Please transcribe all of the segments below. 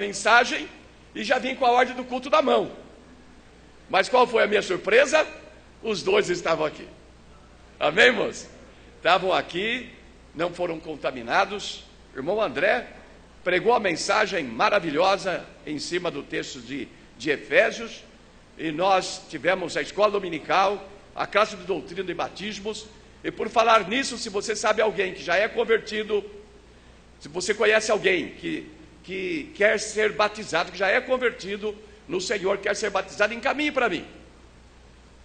mensagem e já vim com a ordem do culto na mão. Mas qual foi a minha surpresa? Os dois estavam aqui. Amém, irmãos? Estavam aqui, não foram contaminados. O irmão André pregou a mensagem maravilhosa em cima do texto de Efésios, e nós tivemos a escola dominical, a classe de doutrina e batismos. E por falar nisso, se você sabe alguém que já é convertido, se você conhece alguém que quer ser batizado, que já é convertido no Senhor, quer ser batizado, encaminhe para mim.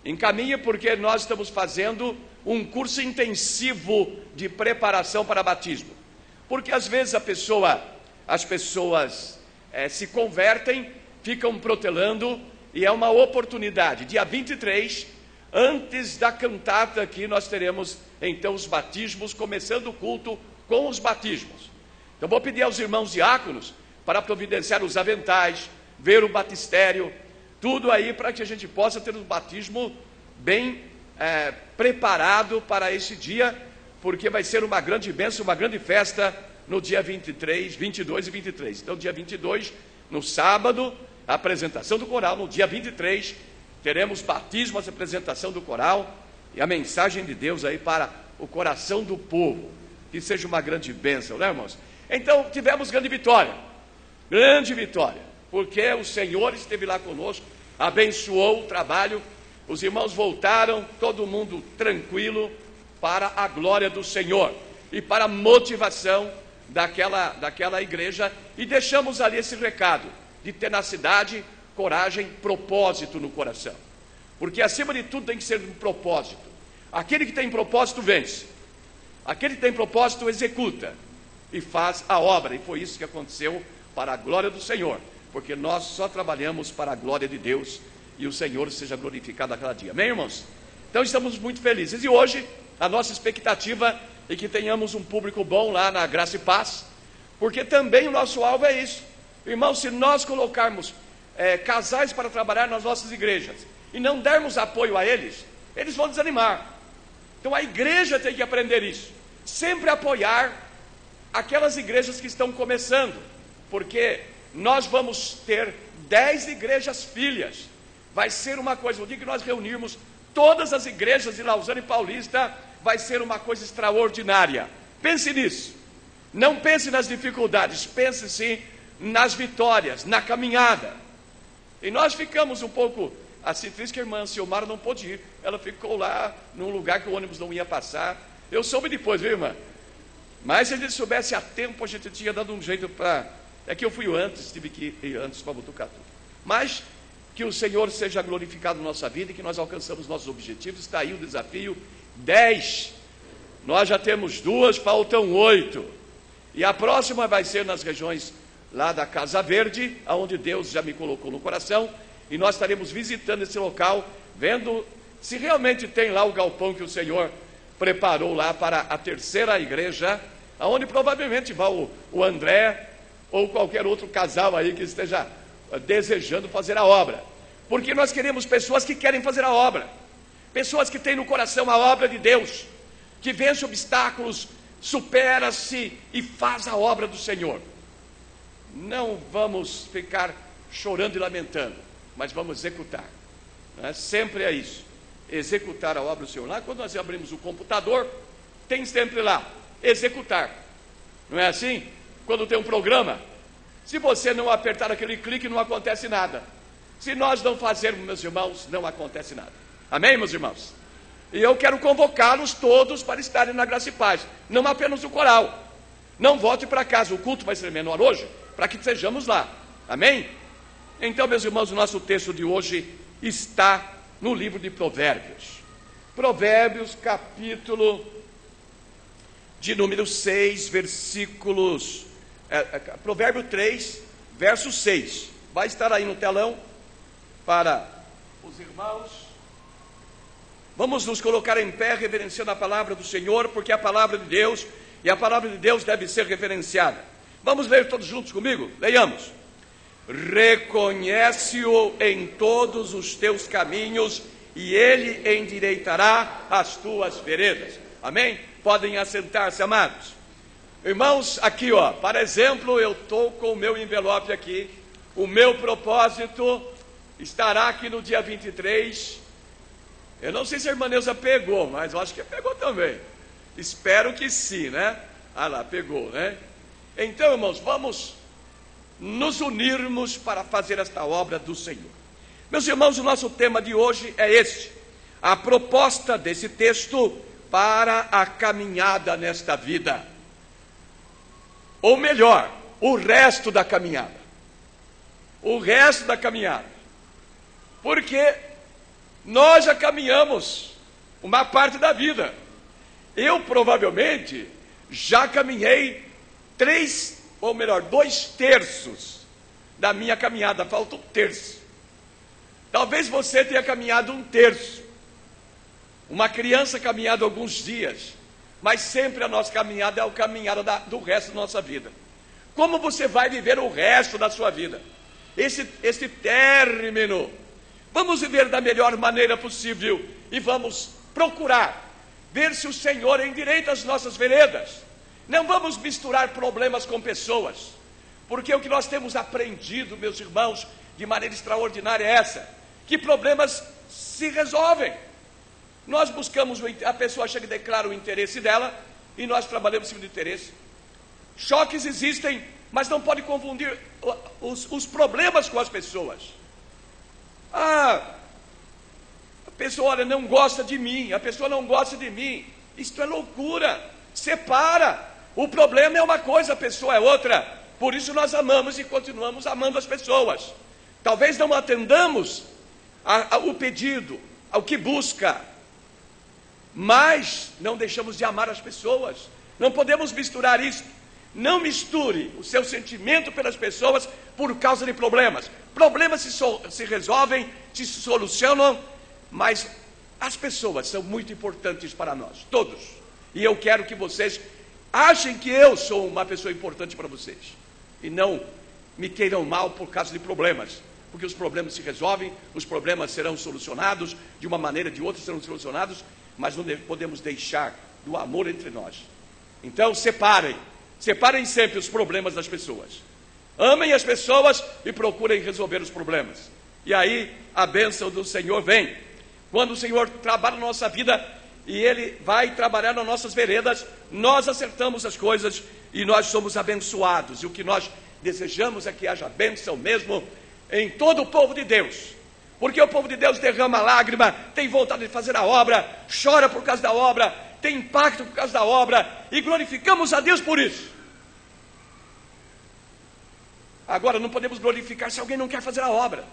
Encaminhe, porque nós estamos fazendo um curso intensivo de preparação para batismo. Porque às vezes as pessoas se convertem, ficam protelando, e é uma oportunidade. Dia 23, antes da cantata aqui, nós teremos então os batismos, começando o culto com os batismos. Então vou pedir aos irmãos diáconos para providenciar os aventais, ver o batistério, tudo aí para que a gente possa ter um batismo bem preparado para esse dia, porque vai ser uma grande bênção, uma grande festa no dia 23, 22 e 23. Então dia 22, no sábado, a apresentação do coral. No dia 23, teremos batismo, a apresentação do coral e a mensagem de Deus aí para o coração do povo. Que seja uma grande bênção, né, irmãos? Então tivemos grande vitória, porque o Senhor esteve lá conosco, abençoou o trabalho, os irmãos voltaram, todo mundo tranquilo, para a glória do Senhor e para a motivação daquela igreja. E deixamos ali esse recado de tenacidade, coragem, propósito no coração, porque acima de tudo tem que ser um propósito. Aquele que tem propósito vence, aquele que tem propósito executa e faz a obra. E foi isso que aconteceu, para a glória do Senhor, porque nós só trabalhamos para a glória de Deus, e o Senhor seja glorificado a cada dia. Amém, irmãos? Então estamos muito felizes, e hoje a nossa expectativa é que tenhamos um público bom lá na Graça e Paz, porque também o nosso alvo é isso. Irmãos, se nós colocarmos casais para trabalhar nas nossas igrejas e não dermos apoio a eles, eles vão desanimar. Então a igreja tem que aprender isso, sempre apoiar aquelas igrejas que estão começando, porque nós vamos ter 10 igrejas filhas. Vai ser uma coisa, no dia que nós reunirmos todas as igrejas de Lausanne e Paulista, vai ser uma coisa extraordinária. Pense nisso, não pense nas dificuldades, pense sim nas vitórias, na caminhada. E nós ficamos um pouco assim tristes, que a irmã Silmara não pôde ir, ela ficou lá num lugar que o ônibus não ia passar. Eu soube depois, viu, irmã? Mas se a gente soubesse a tempo, a gente tinha dado um jeito para... É que eu fui antes, tive que ir antes para Botucatu. Mas que o Senhor seja glorificado na nossa vida e que nós alcançamos nossos objetivos. Está aí o desafio: 10. Nós já temos 2, faltam 8. E a próxima vai ser nas regiões lá da Casa Verde, aonde Deus já me colocou no coração. E nós estaremos visitando esse local, vendo se realmente tem lá o galpão que o Senhor preparou lá para a terceira igreja, aonde provavelmente vai o André ou qualquer outro casal aí que esteja desejando fazer a obra, porque nós queremos pessoas que querem fazer a obra, pessoas que têm no coração a obra de Deus, que vence obstáculos, supera-se e faz a obra do Senhor. Não vamos ficar chorando e lamentando, mas vamos executar, né? Sempre é isso, executar a obra do Senhor. Lá quando nós abrimos o computador, tem sempre lá, executar, não é assim? Quando tem um programa, se você não apertar aquele clique, não acontece nada. Se nós não fazermos, meus irmãos, não acontece nada. Amém, meus irmãos? E eu quero convocá-los todos para estarem na Graça e Paz, não apenas o coral. Não volte para casa, o culto vai ser menor hoje, para que sejamos lá. Amém? Então, meus irmãos, o nosso texto de hoje está no livro de Provérbios. Provérbios, capítulo de número 6, versículos... Provérbio 3, verso 6. Vai estar aí no telão para os irmãos. Vamos nos colocar em pé, reverenciando a palavra do Senhor, porque é a palavra de Deus, e a palavra de Deus deve ser reverenciada. Vamos ler todos juntos comigo? Leiamos. Reconhece-o em todos os teus caminhos, e ele endireitará as tuas veredas. Amém? Podem assentar-se, amados. Irmãos, aqui ó, por exemplo, eu estou com o meu envelope aqui. O meu propósito estará aqui no dia 23. Eu não sei se a irmã Neuza pegou, mas eu acho que pegou também. Espero que sim, né? Ah lá, pegou, né? Então, irmãos, vamos nos unirmos para fazer esta obra do Senhor. Meus irmãos, o nosso tema de hoje é este: a proposta desse texto para a caminhada nesta vida. Ou melhor, o resto da caminhada. O resto da caminhada. Porque nós já caminhamos uma parte da vida. Eu provavelmente já caminhei 2/3 da minha caminhada, falta 1/3. Talvez você tenha caminhado 1/3. Uma criança caminhado alguns dias, mas sempre a nossa caminhada é a caminhada do resto da nossa vida. Como você vai viver o resto da sua vida? Esse término. Vamos viver da melhor maneira possível e vamos procurar ver se o Senhor endireita as nossas veredas. Não vamos misturar problemas com pessoas, porque o que nós temos aprendido, meus irmãos, de maneira extraordinária é essa: que problemas se resolvem. Nós buscamos, a pessoa chega e declara o interesse dela, e nós trabalhamos em cima do interesse. Choques existem, mas não pode confundir os problemas com as pessoas. A pessoa, olha, não gosta de mim, a pessoa não gosta de mim. Isto é loucura, separa. O problema é uma coisa, a pessoa é outra. Por isso nós amamos e continuamos amando as pessoas. Talvez não atendamos o pedido, ao que busca, mas não deixamos de amar as pessoas. Não podemos misturar isso. Não misture o seu sentimento pelas pessoas por causa de problemas. Problemas se resolvem, se solucionam, mas as pessoas são muito importantes para nós, todos. E eu quero que vocês achem que eu sou uma pessoa importante para vocês, e não me queiram mal por causa de problemas, porque os problemas se resolvem, os problemas serão solucionados, de uma maneira ou de outra serão solucionados, mas não podemos deixar do amor entre nós. Então separem sempre os problemas das pessoas. Amem as pessoas e procurem resolver os problemas. E aí a bênção do Senhor vem. Quando o Senhor trabalha na nossa vida e Ele vai trabalhar nas nossas veredas, nós acertamos as coisas e nós somos abençoados. E o que nós desejamos é que haja bênção mesmo em todo o povo de Deus. Porque o povo de Deus derrama lágrima, tem vontade de fazer a obra, chora por causa da obra, tem impacto por causa da obra, e glorificamos a Deus por isso. Agora, não podemos glorificar se alguém não quer fazer a obra,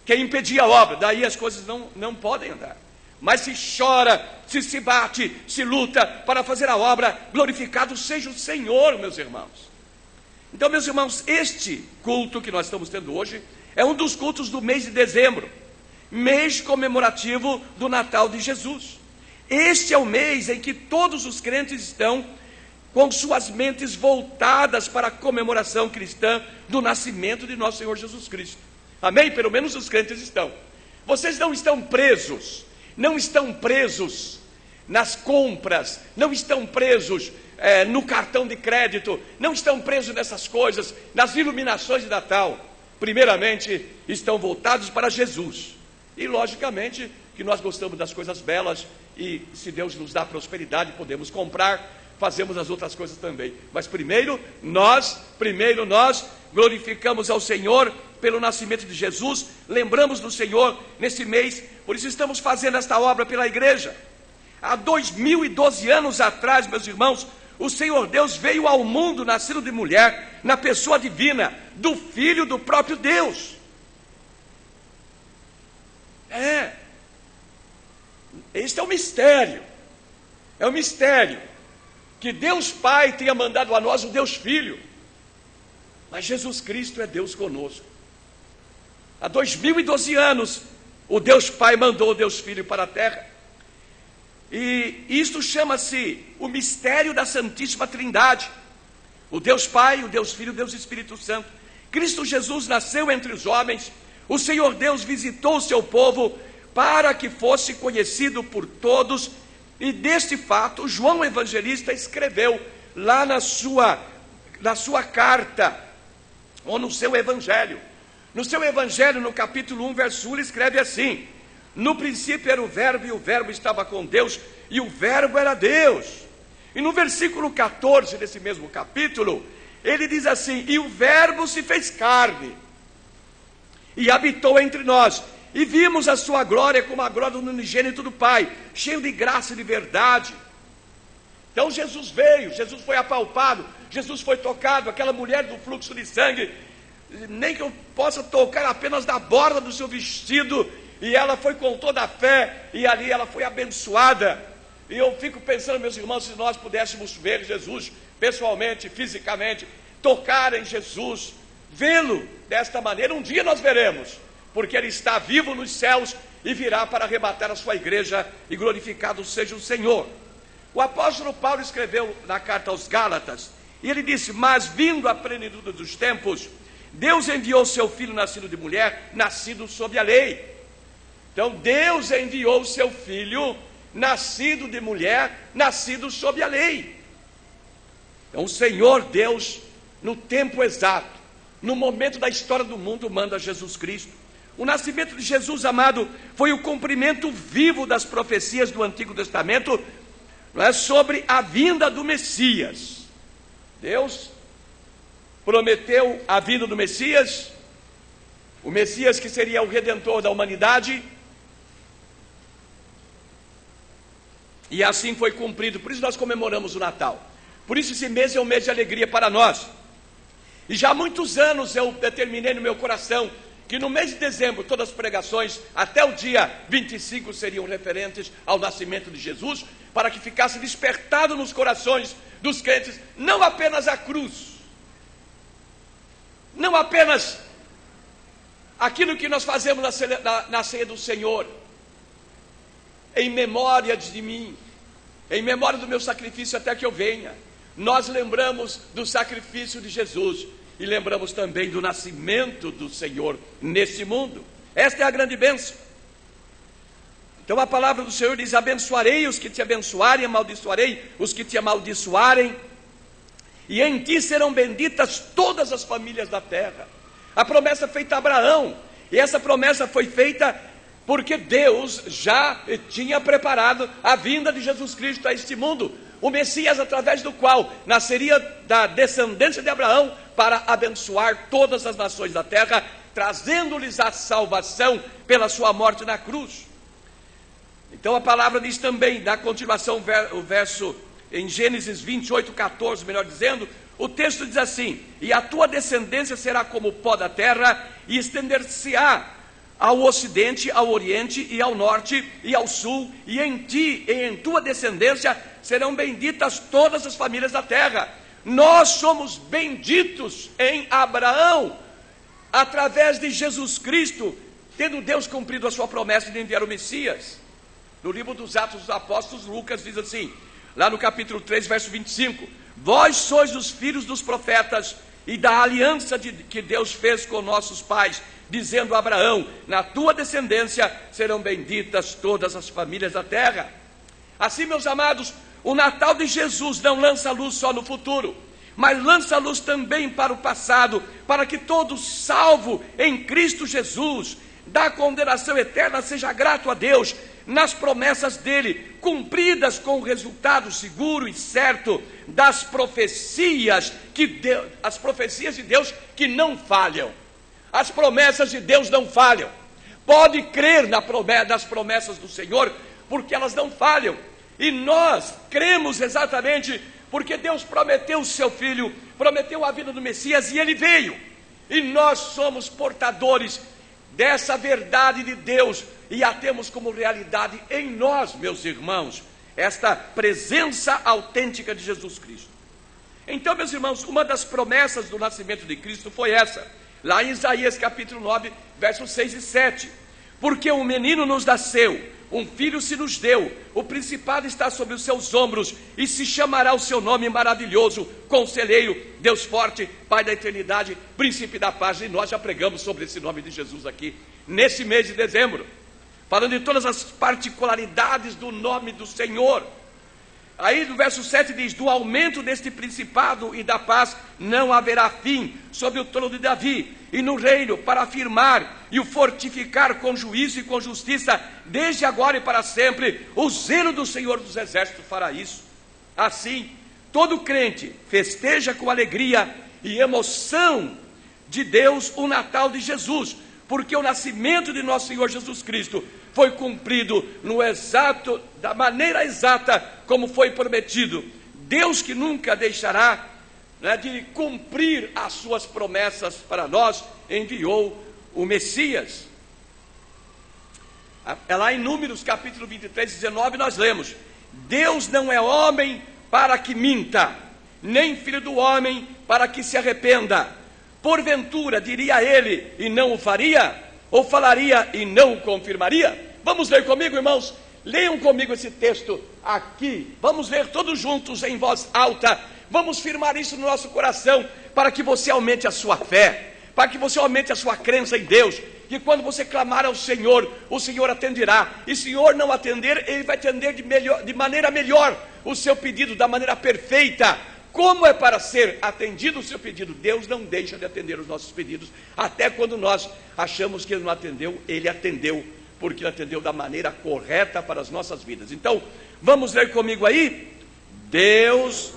quer impedir a obra, daí as coisas não podem andar. Mas se chora, se bate, se luta para fazer a obra, glorificado seja o Senhor, meus irmãos. Então, meus irmãos, este culto que nós estamos tendo hoje é um dos cultos do mês de dezembro, mês comemorativo do Natal de Jesus. Este é o mês em que todos os crentes estão com suas mentes voltadas para a comemoração cristã do nascimento de nosso Senhor Jesus Cristo. Amém? Pelo menos os crentes estão. Vocês não estão presos nas compras, não estão presos no cartão de crédito, não estão presos nessas coisas, nas iluminações de Natal. Primeiramente, estão voltados para Jesus. E logicamente que nós gostamos das coisas belas, e se Deus nos dá prosperidade, podemos comprar, fazemos as outras coisas também. Mas primeiro nós glorificamos ao Senhor pelo nascimento de Jesus, lembramos do Senhor nesse mês, por isso estamos fazendo esta obra pela igreja. Há 2012 anos atrás, meus irmãos, o Senhor Deus veio ao mundo, nascido de mulher, na pessoa divina, do Filho do próprio Deus. Este é o mistério. É o mistério que Deus Pai tenha mandado a nós o Deus Filho, mas Jesus Cristo é Deus conosco. Há 2012 anos, o Deus Pai mandou o Deus Filho para a terra. E isto chama-se o mistério da Santíssima Trindade. O Deus Pai, o Deus Filho, o Deus Espírito Santo. Cristo Jesus nasceu entre os homens. O Senhor Deus visitou o seu povo para que fosse conhecido por todos E deste fato, João Evangelista escreveu lá na sua carta, ou no seu Evangelho. No seu Evangelho, no capítulo 1, verso 1, ele escreve assim: no princípio era o Verbo, e o Verbo estava com Deus, e o Verbo era Deus. E no versículo 14 desse mesmo capítulo, ele diz assim: e o Verbo se fez carne, e habitou entre nós, e vimos a sua glória como a glória do unigênito do Pai, cheio de graça e de verdade. Então Jesus veio, Jesus foi apalpado, Jesus foi tocado. Aquela mulher do fluxo de sangue, nem que eu possa tocar apenas da borda do seu vestido, e ela foi com toda a fé, e ali ela foi abençoada. E eu fico pensando, meus irmãos, se nós pudéssemos ver Jesus pessoalmente, fisicamente, tocar em Jesus, vê-lo desta maneira, um dia nós veremos, porque ele está vivo nos céus e virá para arrebatar a sua igreja, e glorificado seja o Senhor. O apóstolo Paulo escreveu na carta aos Gálatas, e ele disse: mas vindo a plenitude dos tempos, Deus enviou seu filho nascido de mulher, nascido sob a lei. Então Deus enviou seu filho nascido de mulher, nascido sob a lei. Então o Senhor Deus, no tempo exato, no momento da história do mundo, manda Jesus Cristo. O nascimento de Jesus, amado, foi o cumprimento vivo das profecias do Antigo Testamento, não é, sobre a vinda do Messias. Deus prometeu a vinda do Messias, o Messias que seria o Redentor da humanidade, e assim foi cumprido. Por isso nós comemoramos o Natal, por isso esse mês é um mês de alegria para nós. E já há muitos anos eu determinei no meu coração que no mês de dezembro todas as pregações até o dia 25 seriam referentes ao nascimento de Jesus, para que ficasse despertado nos corações dos crentes não apenas a cruz, não apenas aquilo que nós fazemos na ceia do Senhor, em memória de mim, em memória do meu sacrifício até que eu venha. Nós lembramos do sacrifício de Jesus e lembramos também do nascimento do Senhor neste mundo. Esta é a grande bênção. Então a palavra do Senhor diz: abençoarei os que te abençoarem, amaldiçoarei os que te amaldiçoarem, e em ti serão benditas todas as famílias da terra. A promessa feita a Abraão, e essa promessa foi feita porque Deus já tinha preparado a vinda de Jesus Cristo a este mundo, o Messias através do qual nasceria da descendência de Abraão para abençoar todas as nações da terra, trazendo-lhes a salvação pela sua morte na cruz. Então a palavra diz também, na continuação, o verso em Gênesis 28, 14, melhor dizendo, o texto diz assim: e a tua descendência será como o pó da terra, e estender-se-á ao ocidente, ao oriente, e ao norte, e ao sul, e em ti e em tua descendência serão benditas todas as famílias da terra. Nós somos benditos em Abraão, através de Jesus Cristo, tendo Deus cumprido a sua promessa de enviar o Messias. No livro dos Atos dos Apóstolos, Lucas diz assim, lá no capítulo 3, verso 25: vós sois os filhos dos profetas e da aliança que Deus fez com nossos pais, dizendo a Abraão: na tua descendência serão benditas todas as famílias da terra. Assim, meus amados, o Natal de Jesus não lança luz só no futuro, mas lança luz também para o passado, para que todo salvo em Cristo Jesus da condenação eterna seja grato a Deus nas promessas dele, cumpridas com o resultado seguro e certo das profecias as profecias de Deus que não falham. As promessas de Deus não falham. Pode crer nas promessas do Senhor, porque elas não falham. E nós cremos exatamente porque Deus prometeu o seu Filho, prometeu a vida do Messias, e ele veio. E nós somos portadores dessa verdade de Deus, e a temos como realidade em nós, meus irmãos, esta presença autêntica de Jesus Cristo. Então, meus irmãos, uma das promessas do nascimento de Cristo foi essa, lá em Isaías capítulo 9, versos 6 e 7. Porque um menino nos nasceu, um filho se nos deu, o principado está sobre os seus ombros, e se chamará o seu nome maravilhoso, Conselheiro, Deus forte, Pai da eternidade, Príncipe da paz. E nós já pregamos sobre esse nome de Jesus aqui, nesse mês de dezembro. falando de todas as particularidades do nome do Senhor. Aí no verso 7 diz: do aumento deste principado e da paz não haverá fim sobre o trono de Davi e no reino, para afirmar e o fortificar com juízo e com justiça, desde agora e para sempre. O zelo do Senhor dos Exércitos fará isso. Assim, todo crente festeja com alegria e emoção de Deus o Natal de Jesus, porque o nascimento de nosso Senhor Jesus Cristo foi cumprido da maneira exata como foi prometido. Deus, que nunca deixará de cumprir as suas promessas para nós, enviou o Messias. Lá em Números capítulo 23, 19, nós lemos: Deus não é homem para que minta, nem filho do homem para que se arrependa. Porventura diria ele e não o faria? Ou falaria e não o confirmaria? Vamos ler comigo, irmãos? Leiam comigo esse texto aqui. Vamos ler todos juntos em voz alta. Vamos firmar isso no nosso coração, para que você aumente a sua fé, para que você aumente a sua crença em Deus. E quando você clamar ao Senhor, o Senhor atenderá. E se o Senhor não atender, Ele vai atender de maneira melhor o seu pedido, da maneira perfeita. Como é para ser atendido o seu pedido? Deus não deixa de atender os nossos pedidos. Até quando nós achamos que Ele não atendeu, Ele atendeu, porque Ele atendeu da maneira correta para as nossas vidas. Então, vamos ler comigo aí? Deus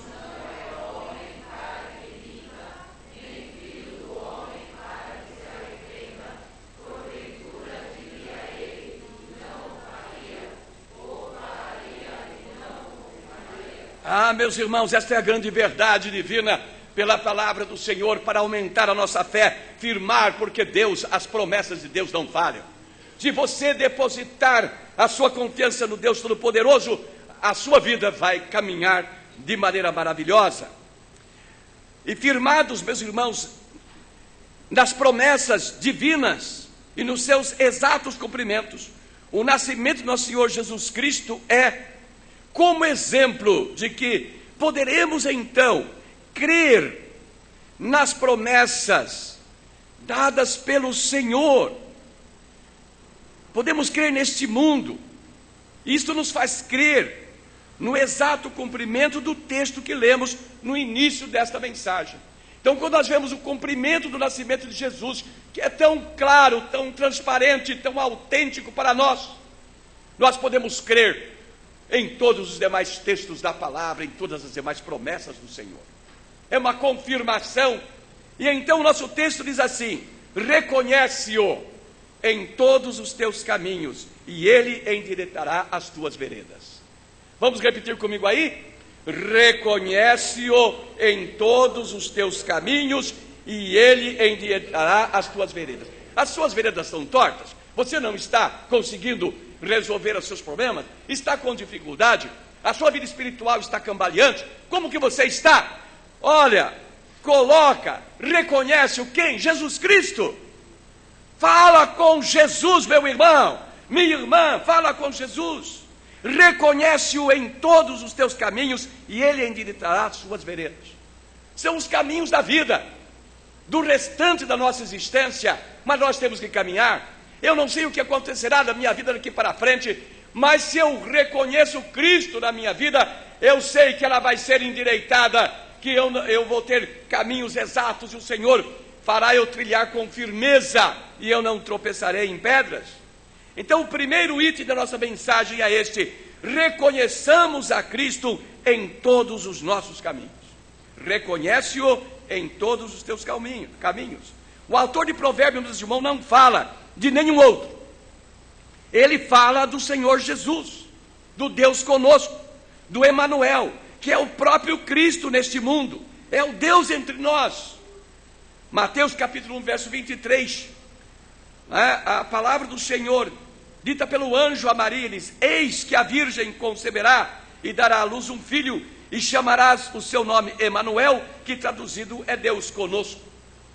meus irmãos, esta é a grande verdade divina pela palavra do Senhor, para aumentar a nossa fé, firmar, porque Deus, as promessas de Deus não falham. Se você depositar a sua confiança no Deus Todo-Poderoso, a sua vida vai caminhar de maneira maravilhosa. E firmados, meus irmãos, nas promessas divinas e nos seus exatos cumprimentos, o nascimento do nosso Senhor Jesus Cristo é como exemplo de que poderemos então crer nas promessas dadas pelo Senhor. Podemos crer neste mundo. Isto nos faz crer no exato cumprimento do texto que lemos no início desta mensagem. Então, quando nós vemos o cumprimento do nascimento de Jesus, que é tão claro, tão transparente, tão autêntico para nós, nós podemos crer em todos os demais textos da palavra, em todas as demais promessas do Senhor. É uma confirmação. E então o nosso texto diz assim: reconhece-o em todos os teus caminhos, e ele endireitará as tuas veredas. Vamos repetir comigo aí? Reconhece-o em todos os teus caminhos, e ele endireitará as tuas veredas. As suas veredas são tortas? Você não está conseguindo resolver os seus problemas? Está com dificuldade? A sua vida espiritual está cambaleante? Como que você está? Olha, reconhece o quem? Jesus Cristo. Fala com Jesus, meu irmão, minha irmã, fala com Jesus. Reconhece-o em todos os teus caminhos, e ele endireitará as suas veredas. São os caminhos da vida, do restante da nossa existência, mas nós temos que caminhar. Eu não sei o que acontecerá da minha vida daqui para frente, mas se eu reconheço Cristo na minha vida, eu sei que ela vai ser endireitada, que eu vou ter caminhos exatos, e o Senhor fará eu trilhar com firmeza, e eu não tropeçarei em pedras. Então o primeiro item da nossa mensagem é este: reconheçamos a Cristo em todos os nossos caminhos. Reconhece-o em todos os teus caminhos. O autor de Provérbios, meus irmãos, não fala de nenhum outro. Ele fala do Senhor Jesus, do Deus conosco, do Emanuel, que é o próprio Cristo neste mundo, é o Deus entre nós. Mateus capítulo 1, verso 23, a palavra do Senhor, dita pelo anjo a Maria, diz: eis que a virgem conceberá e dará à luz um filho, e chamarás o seu nome Emanuel, que traduzido é Deus conosco.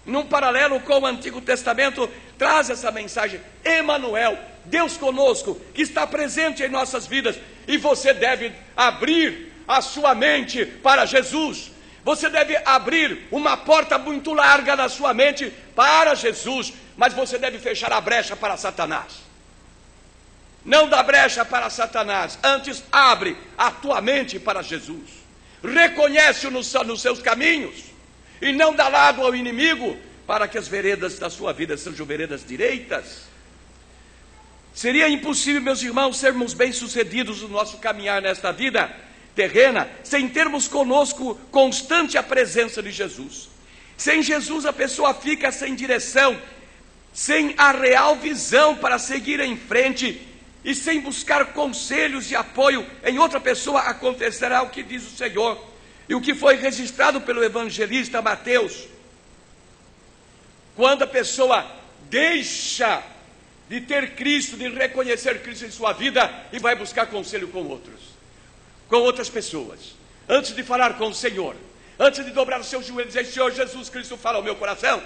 Num paralelo com o Antigo Testamento, traz essa mensagem: Emanuel, Deus conosco, que está presente em nossas vidas. E você deve abrir a sua mente para Jesus. Você deve abrir uma porta muito larga na sua mente para Jesus, mas você deve fechar a brecha para Satanás. Não dá brecha para Satanás, antes abre a tua mente para Jesus. Reconhece-o nos seus caminhos e não dá lado ao inimigo, para que as veredas da sua vida sejam veredas direitas. Seria impossível, meus irmãos, sermos bem-sucedidos no nosso caminhar nesta vida terrena, sem termos conosco constante a presença de Jesus. Sem Jesus a pessoa fica sem direção, sem a real visão para seguir em frente, e sem buscar conselhos e apoio em outra pessoa, acontecerá o que diz o Senhor, e o que foi registrado pelo evangelista Mateus. Quando a pessoa deixa de ter Cristo, de reconhecer Cristo em sua vida, e vai buscar conselho com outras pessoas, antes de falar com o Senhor, antes de dobrar os seus joelhos e dizer: Senhor Jesus Cristo, fala ao meu coração.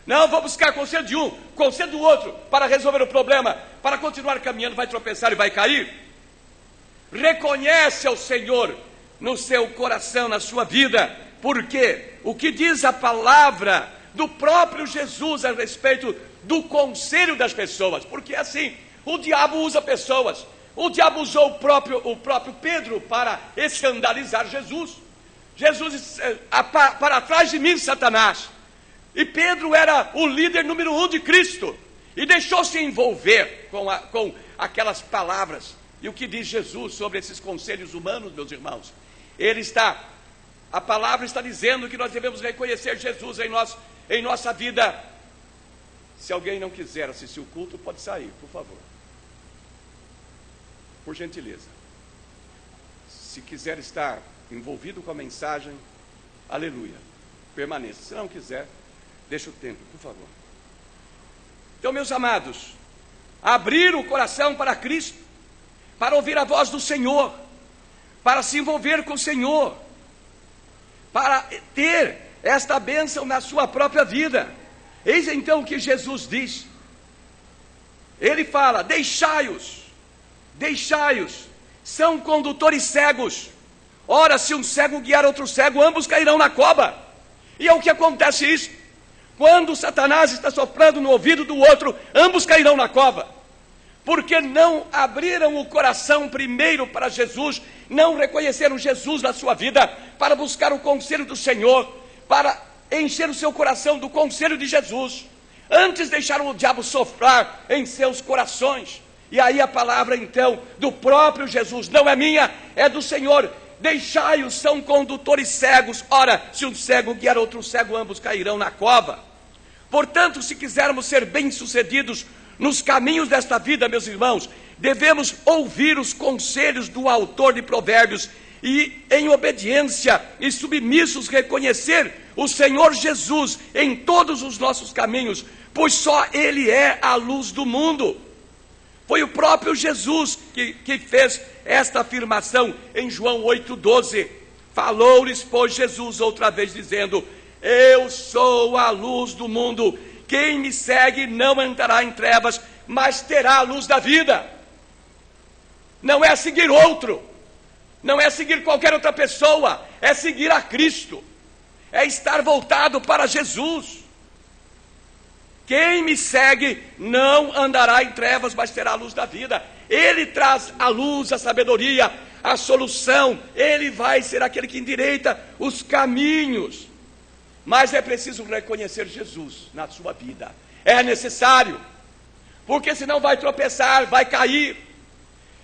Não, vou buscar conselho de um, conselho do outro, para resolver o problema, para continuar caminhando, vai tropeçar e vai cair. Reconhece ao Senhor no seu coração, na sua vida, porque o que diz a palavra do próprio Jesus a respeito do conselho das pessoas, porque assim, o diabo usa pessoas. O diabo usou o próprio Pedro para escandalizar Jesus. Jesus disse: para trás de mim, Satanás. E Pedro era o líder número 1 de Cristo, e deixou-se envolver com aquelas palavras. E o que diz Jesus sobre esses conselhos humanos, meus irmãos? A palavra está dizendo que nós devemos reconhecer Jesus em nossa vida. Se alguém não quiser assistir o culto, pode sair, por favor. Por gentileza. Se quiser estar envolvido com a mensagem, aleluia, permaneça. Se não quiser, deixa o tempo, por favor. Então, meus amados, abrir o coração para Cristo, para ouvir a voz do Senhor, para se envolver com o Senhor, para ter esta bênção na sua própria vida. Eis então o que Jesus diz. Ele fala: deixai-os, são condutores cegos. Ora, se um cego guiar outro cego, ambos cairão na cova. E é o que acontece isso. Quando Satanás está soprando no ouvido do outro, ambos cairão na cova. Porque não abriram o coração primeiro para Jesus, não reconheceram Jesus na sua vida, para buscar o conselho do Senhor, para encher o seu coração do conselho de Jesus. Antes deixaram o diabo soprar em seus corações. E aí a palavra então do próprio Jesus, não é minha, é do Senhor: deixai-os, são condutores cegos. Ora, se um cego guiar outro cego, ambos cairão na cova. Portanto, se quisermos ser bem-sucedidos nos caminhos desta vida, meus irmãos, devemos ouvir os conselhos do autor de Provérbios e, em obediência e submissos, reconhecer o Senhor Jesus em todos os nossos caminhos, pois só Ele é a luz do mundo. Foi o próprio Jesus que fez esta afirmação em João 8,12. Falou-lhes, pois, Jesus outra vez, dizendo: eu sou a luz do mundo. Quem me segue não andará em trevas, mas terá a luz da vida. Não é seguir outro, não é seguir qualquer outra pessoa, é seguir a Cristo, é estar voltado para Jesus. Quem me segue não andará em trevas, mas terá a luz da vida. Ele traz a luz, a sabedoria, a solução. Ele vai ser aquele que endireita os caminhos. Mas é preciso reconhecer Jesus na sua vida. É necessário, porque senão vai tropeçar, vai cair.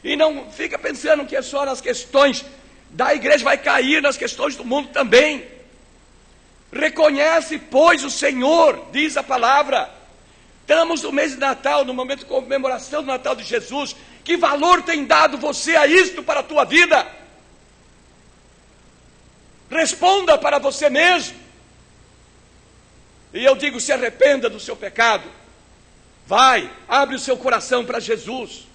E não fica pensando que é só nas questões da igreja, vai cair nas questões do mundo também. Reconhece, pois, o Senhor, diz a palavra. Estamos no mês de Natal, no momento de comemoração do Natal de Jesus. Que valor tem dado você a isto para a tua vida? Responda para você mesmo. E eu digo: se arrependa do seu pecado. Vai, abre o seu coração para Jesus.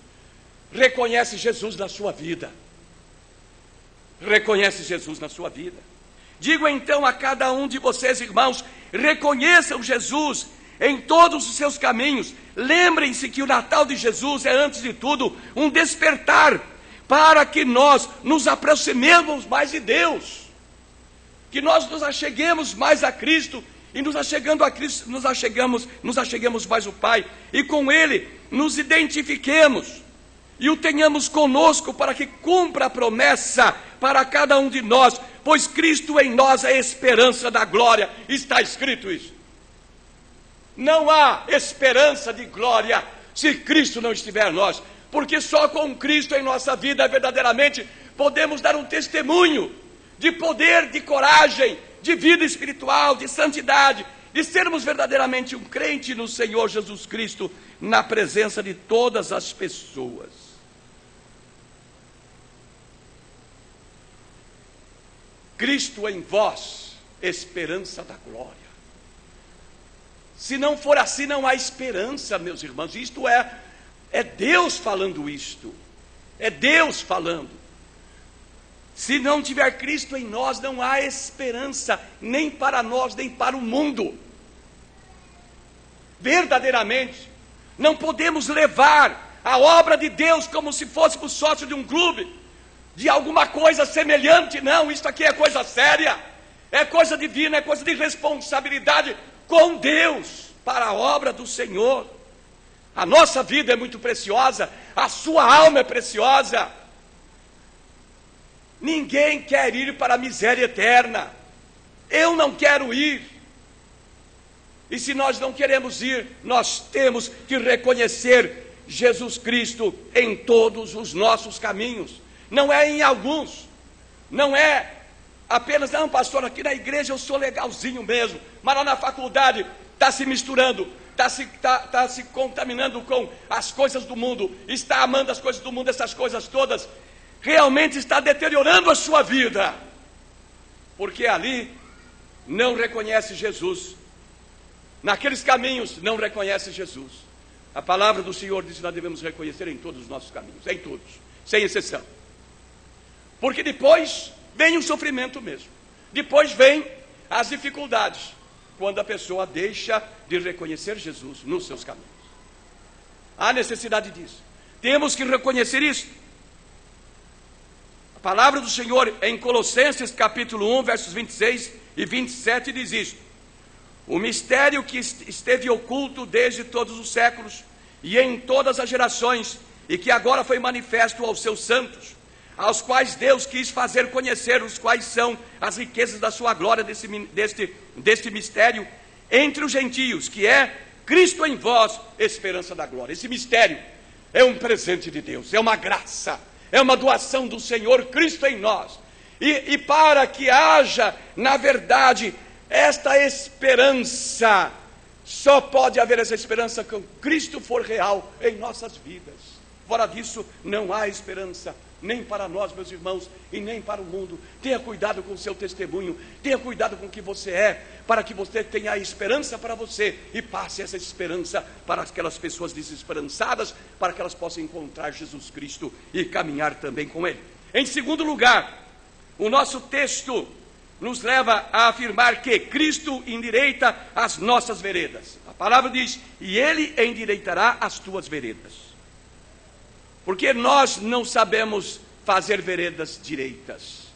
Reconhece Jesus na sua vida. Reconhece Jesus na sua vida. Digo então a cada um de vocês, irmãos, reconheçam Jesus em todos os seus caminhos. Lembrem-se que o Natal de Jesus é, antes de tudo, um despertar para que nós nos aproximemos mais de Deus, que nós nos acheguemos mais a Cristo, e nos achegando a Cristo, nos acheguemos mais ao Pai, e com Ele nos identifiquemos. e o tenhamos conosco para que cumpra a promessa para cada um de nós, pois Cristo em nós é a esperança da glória. Está escrito isso. Não há esperança de glória se Cristo não estiver em nós, porque só com Cristo em nossa vida verdadeiramente podemos dar um testemunho de poder, de coragem, de vida espiritual, de santidade, de sermos verdadeiramente um crente no Senhor Jesus Cristo, na presença de todas as pessoas. Cristo em vós, esperança da glória. Se não for assim, não há esperança, meus irmãos. Isto é Deus falando isto. É Deus falando. Se não tiver Cristo em nós, não há esperança, nem para nós, nem para o mundo. Verdadeiramente, não podemos levar a obra de Deus como se fôssemos sócio de um clube, de alguma coisa semelhante. Não, isso aqui é coisa séria, é coisa divina, é coisa de responsabilidade com Deus, para a obra do Senhor. A nossa vida é muito preciosa, a sua alma é preciosa. Ninguém quer ir para a miséria eterna. Eu não quero ir. E se nós não queremos ir, nós temos que reconhecer Jesus Cristo em todos os nossos caminhos. Não é em alguns. Não é apenas, não, pastor, aqui na igreja eu sou legalzinho mesmo, mas lá na faculdade está se misturando, está se contaminando com as coisas do mundo, está amando as coisas do mundo, essas coisas todas, realmente está deteriorando a sua vida, porque ali não reconhece Jesus, naqueles caminhos não reconhece Jesus. A palavra do Senhor diz que nós devemos reconhecer em todos os nossos caminhos, em todos, sem exceção, porque depois vem o sofrimento mesmo, depois vem as dificuldades, quando a pessoa deixa de reconhecer Jesus nos seus caminhos. Há necessidade disso, temos que reconhecer isso. A palavra do Senhor em Colossenses capítulo 1, versos 26 e 27 diz isto: o mistério que esteve oculto desde todos os séculos e em todas as gerações, e que agora foi manifesto aos seus santos, aos quais Deus quis fazer conhecer os quais são as riquezas da sua glória, deste mistério entre os gentios, que é Cristo em vós, esperança da glória. Esse mistério é um presente de Deus, é uma graça, é uma doação do Senhor, Cristo em nós. E para que haja, na verdade, esta esperança, só pode haver essa esperança quando Cristo for real em nossas vidas. Fora disso, não há esperança, nem para nós, meus irmãos, e nem para o mundo. Tenha cuidado com o seu testemunho, tenha cuidado com o que você é, para que você tenha a esperança para você, e passe essa esperança para aquelas pessoas desesperançadas, para que elas possam encontrar Jesus Cristo e caminhar também com Ele. Em segundo lugar, o nosso texto nos leva a afirmar que Cristo endireita as nossas veredas. A palavra diz: e Ele endireitará as tuas veredas. Porque nós não sabemos fazer veredas direitas,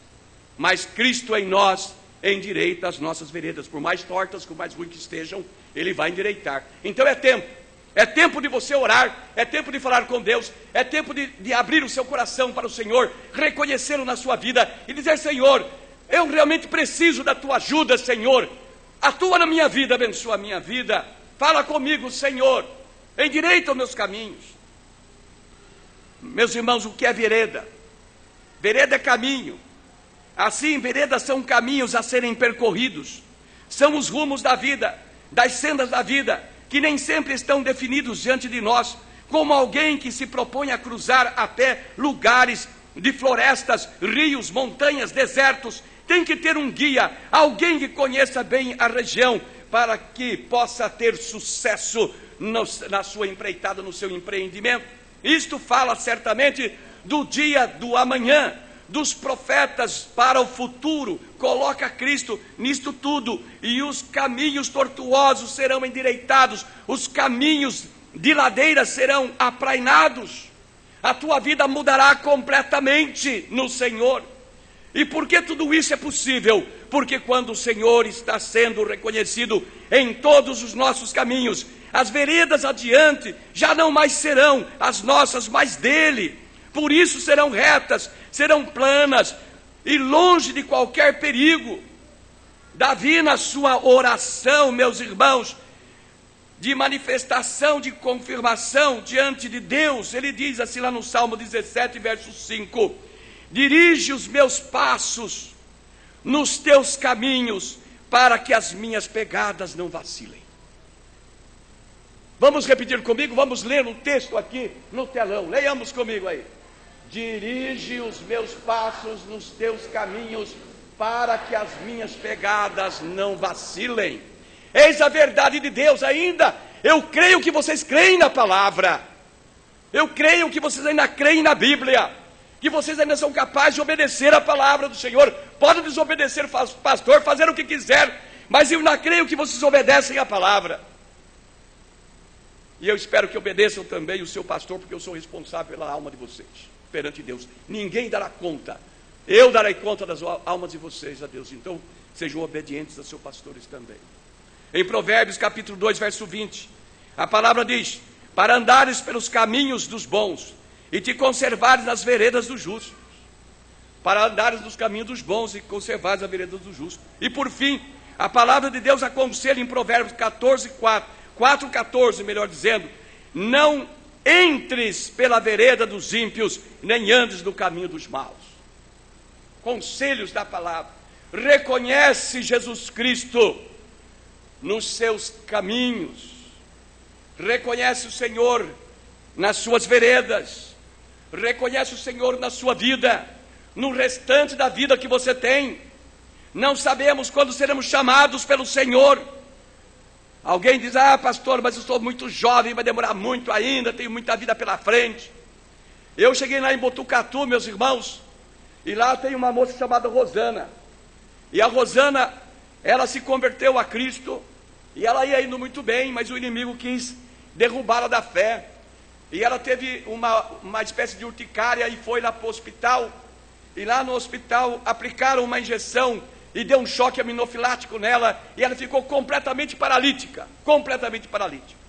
mas Cristo em nós endireita as nossas veredas, por mais tortas, por mais ruins que estejam, Ele vai endireitar. Então é tempo de você orar, é tempo de falar com Deus, é tempo de abrir o seu coração para o Senhor, reconhecê-lo na sua vida e dizer: Senhor, eu realmente preciso da tua ajuda, Senhor, atua na minha vida, abençoa a minha vida, fala comigo, Senhor, endireita os meus caminhos. Meus irmãos, o que é vereda? Vereda é caminho. Assim, veredas são caminhos a serem percorridos, são os rumos da vida, das sendas da vida, que nem sempre estão definidos diante de nós, como alguém que se propõe a cruzar a pé lugares de florestas, rios, montanhas, desertos. Tem que ter um guia, alguém que conheça bem a região, para que possa ter sucesso na sua empreitada, no seu empreendimento. Isto fala certamente do dia do amanhã, dos profetas para o futuro. Coloca Cristo nisto tudo, e os caminhos tortuosos serão endireitados, os caminhos de ladeira serão aplainados. A tua vida mudará completamente no Senhor. E por que tudo isso é possível? porque quando o Senhor está sendo reconhecido em todos os nossos caminhos, as veredas adiante já não mais serão as nossas, mas dele. Por isso serão retas, serão planas e longe de qualquer perigo. Davi, na sua oração, meus irmãos, de manifestação, de confirmação diante de Deus, ele diz assim lá no Salmo 17, verso 5: dirige os meus passos nos teus caminhos, para que as minhas pegadas não vacilem. Vamos repetir comigo, vamos ler o texto aqui no telão, leiamos comigo aí. Dirige os meus passos nos teus caminhos, para que as minhas pegadas não vacilem. Eis a verdade de Deus ainda. Eu creio que vocês creem na palavra. Eu creio que vocês ainda creem na Bíblia, que vocês ainda são capazes de obedecer a palavra do Senhor. Podem desobedecer, pastor, fazer o que quiser, mas eu ainda creio que vocês obedecem a palavra. E eu espero que obedeçam também o seu pastor, porque eu sou responsável pela alma de vocês perante Deus. Ninguém dará conta. Eu darei conta das almas de vocês a Deus. Então, sejam obedientes a seus pastores também. Em Provérbios capítulo 2, verso 20, a palavra diz: para andares pelos caminhos dos bons e te conservares nas veredas dos justos. Para andares nos caminhos dos bons e conservares as veredas dos justos. E por fim, a palavra de Deus aconselha em Provérbios 4:14, melhor dizendo: não entres pela vereda dos ímpios, nem andes no caminho dos maus. Conselhos da palavra. Reconhece Jesus Cristo nos seus caminhos. Reconhece o Senhor nas suas veredas. Reconhece o Senhor na sua vida, no restante da vida que você tem. Não sabemos quando seremos chamados pelo Senhor. Alguém diz: ah, pastor, mas eu estou muito jovem, vai demorar muito ainda, tenho muita vida pela frente. Eu cheguei lá em Botucatu, meus irmãos, e lá tem uma moça chamada Rosana. E a Rosana, ela se converteu a Cristo, e ela ia indo muito bem, mas o inimigo quis derrubá-la da fé. E ela teve uma espécie de urticária e foi lá para o hospital. E lá no hospital aplicaram uma injeção e deu um choque aminofilático nela, e ela ficou completamente paralítica. Completamente paralítica.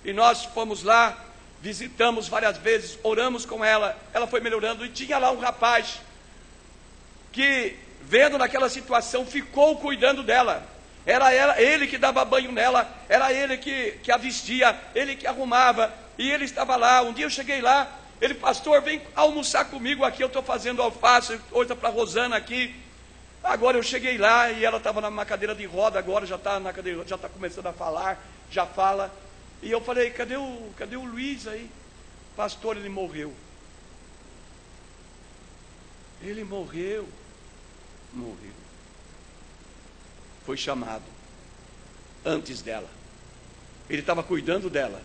E nós fomos lá, visitamos várias vezes, oramos com ela, ela foi melhorando, e tinha lá um rapaz que, vendo naquela situação, ficou cuidando dela. Era ele que dava banho nela, era ele que a vestia, ele que arrumava, e ele estava lá. Um dia eu cheguei lá, ele: pastor, vem almoçar comigo aqui, eu estou fazendo alface, hoje para a Rosana aqui. Agora eu cheguei lá e ela estava numa cadeira de roda, agora já está na cadeira, já está começando a falar, já fala. E eu falei: cadê o Luiz aí? Pastor, ele morreu. Ele morreu. Foi chamado antes dela. Ele estava cuidando dela.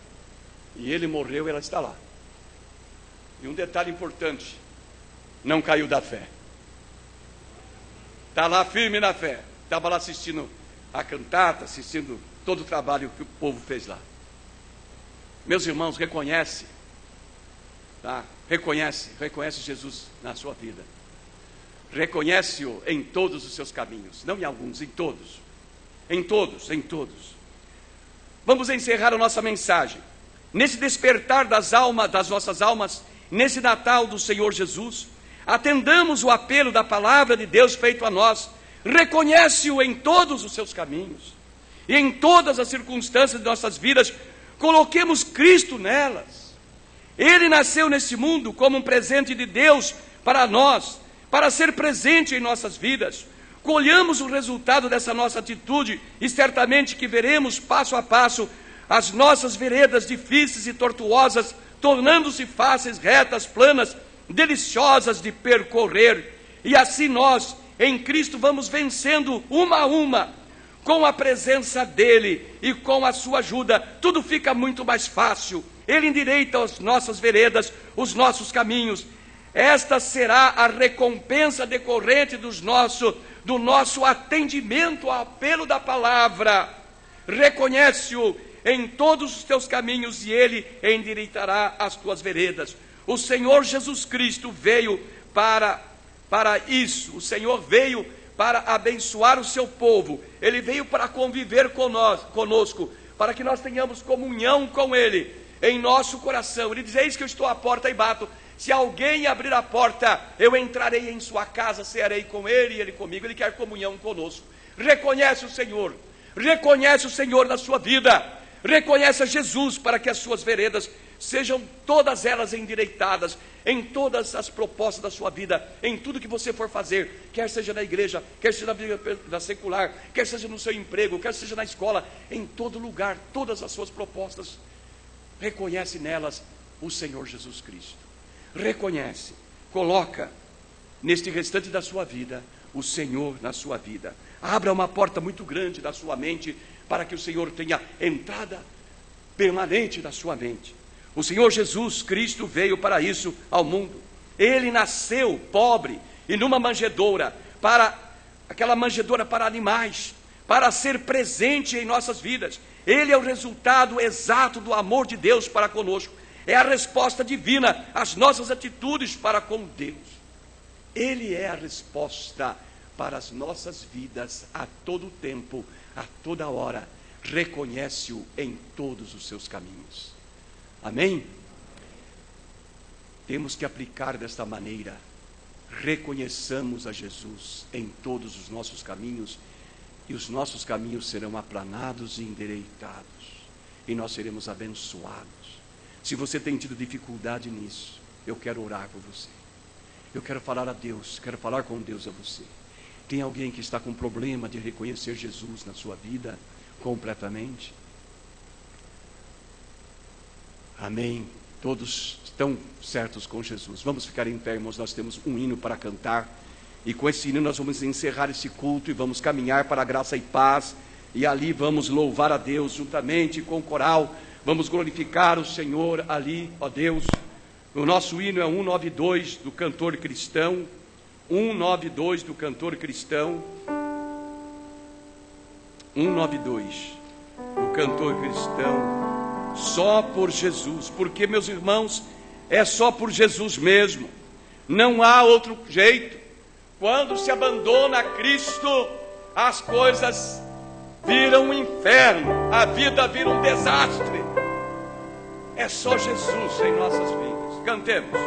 E ele morreu e ela está lá. E um detalhe importante: não caiu da fé. Está lá firme na fé. Estava lá assistindo a cantata, assistindo todo o trabalho que o povo fez lá. Meus irmãos, reconhece, tá? Reconhece Jesus na sua vida. Reconhece-o em todos os seus caminhos, não em alguns, em todos. Em todos, em todos. Vamos encerrar a nossa mensagem. Nesse despertar das nossas almas, nesse Natal do Senhor Jesus, atendamos o apelo da palavra de Deus feito a nós. Reconhece-o em todos os seus caminhos, e em todas as circunstâncias de nossas vidas, coloquemos Cristo nelas. Ele nasceu nesse mundo como um presente de Deus para nós, para ser presente em nossas vidas. Colhamos o resultado dessa nossa atitude, e certamente que veremos passo a passo as nossas veredas difíceis e tortuosas tornando-se fáceis, retas, planas, deliciosas de percorrer. E assim nós, em Cristo, vamos vencendo uma a uma. Com a presença dEle e com a sua ajuda, tudo fica muito mais fácil. Ele endireita as nossas veredas, os nossos caminhos. Esta será a recompensa decorrente do nosso atendimento ao apelo da palavra. Reconhece-o em todos os teus caminhos e Ele endireitará as tuas veredas. O Senhor Jesus Cristo veio para isso. O Senhor veio para abençoar o seu povo. Ele veio para conviver conosco, para que nós tenhamos comunhão com Ele em nosso coração. Ele diz: eis que eu estou à porta e bato. Se alguém abrir a porta, eu entrarei em sua casa, cearei com ele e ele comigo. Ele quer comunhão conosco. Reconhece o Senhor. Reconhece o Senhor na sua vida. Reconhece a Jesus, para que as suas veredas sejam todas elas endireitadas, em todas as propostas da sua vida, em tudo que você for fazer, quer seja na igreja, quer seja na vida secular, quer seja no seu emprego, quer seja na escola, em todo lugar, todas as suas propostas, reconhece nelas o Senhor Jesus Cristo. Reconhece, coloca neste restante da sua vida o Senhor na sua vida. Abra uma porta muito grande da sua mente, para que o Senhor tenha entrada permanente na sua mente. O Senhor Jesus Cristo veio para isso ao mundo. Ele nasceu pobre e numa manjedoura, para aquela manjedoura para animais, para ser presente em nossas vidas. Ele é o resultado exato do amor de Deus para conosco. É a resposta divina às nossas atitudes para com Deus. Ele é a resposta para as nossas vidas a todo tempo, a toda hora. Reconhece-o em todos os seus caminhos. Amém? Temos que aplicar desta maneira. Reconheçamos a Jesus em todos os nossos caminhos, e os nossos caminhos serão aplanados e endireitados, e nós seremos abençoados. Se você tem tido dificuldade nisso, eu quero orar por você. Eu quero falar a Deus, quero falar com Deus a você. Tem alguém que está com problema de reconhecer Jesus na sua vida completamente? Amém. Todos estão certos com Jesus. Vamos ficar em pé, irmãos. Nós temos um hino para cantar, e com esse hino nós vamos encerrar esse culto e vamos caminhar para a graça e paz, e ali vamos louvar a Deus juntamente com o coral. Vamos glorificar o Senhor ali, ó Deus. O nosso hino é 192 do cantor cristão. 192 do cantor cristão. 192 do cantor cristão. Só por Jesus, porque, meus irmãos, é só por Jesus mesmo. Não há outro jeito. Quando se abandona a Cristo, as coisas viram um inferno, a vida vira um desastre. É só Jesus em nossas vidas. Cantemos.